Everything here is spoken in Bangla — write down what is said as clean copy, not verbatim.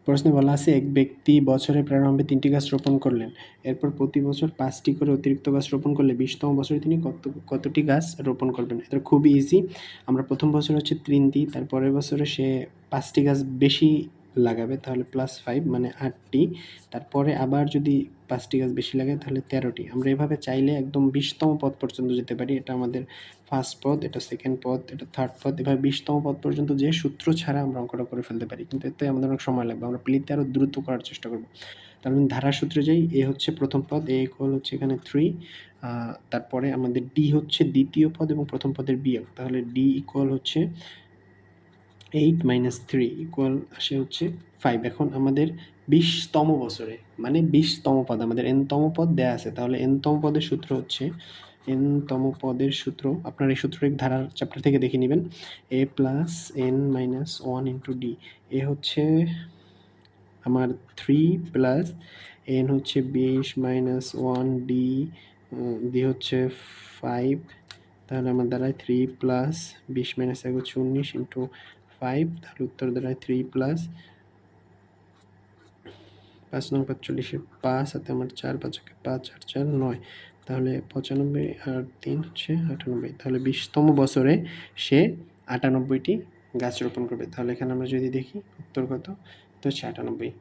প্রশ্নে বলা আছে এক ব্যক্তি বছরে প্রারম্ভে 3টি গাছ রোপণ করলেন, এরপর প্রতি বছর 5টি করে অতিরিক্ত গাছ রোপণ করলে 20তম বছরে তিনি কতটি গাছ রোপণ করবেন। এটা খুবই ইজি। আমরা প্রথম বছর হচ্ছে 3টি, তারপরের বছরে সে 5টি গাছ বেশি লাগাবে, তাহলে +5 মানে 8টি, তারপরে আবার যদি 5টি গাছ বেশি লাগায় তাহলে 13টি। আমরা এভাবে চাইলে একদম 20তম পদ পর্যন্ত যেতে পারি। এটা আমাদের ফার্স্ট পদ, এটা সেকেন্ড পদ, এটা থার্ড পদ, এভাবে 20তম পদ পর্যন্ত যে সূত্র ছাড়া আমরা অঙ্কটা করে ফেলতে পারি, কিন্তু এতে আমাদের অনেক সময় লাগবে। আমরা প্লিতে আরও দ্রুত করার চেষ্টা করব। তার মানে ধারার সূত্রে যাই, এ হচ্ছে প্রথম পদ, এ ইকুয়াল হচ্ছে এখানে 3, তারপরে আমাদের ডি হচ্ছে দ্বিতীয় পদ এবং প্রথম পদের বিয়োগ, তাহলে ডি ইকুয়াল হচ্ছে 8 - 3 ইকুয়াল আসে হচ্ছে 5। এখন আমাদের 20তম বছরে মানে 20তম পদ, আমাদের nতম পদ দেয়া আছে, তাহলে nতম পদের সূত্র হচ্ছে, nতম পদের সূত্র আপনার এই সূত্রটি ধারার চ্যাপ্টার থেকে দেখে নেবেন, a plus n minus 1 into d. A হচ্ছে আমার 3 প্লাস n হচ্ছে 20 মাইনাস 1 ডি, ডি হচ্ছে 5, তাহলে আমার দাঁড়ায় 3 প্লাস 20 মাইনাস 1 হচ্ছে 19 ইন্টু 5, তাহলে উত্তর দাঁড়ায় 3 প্লাস 5 নং 45 5 হাতে আমার 4 5 5 8 4 9, তাহলে 95 আর 3 হচ্ছে 98, তাহলে 20তম বছরে সে 98টি গাছ রোপণ করবে। তাহলে এখানে আমরা যদি দেখি উত্তর কত, তো হচ্ছে 98।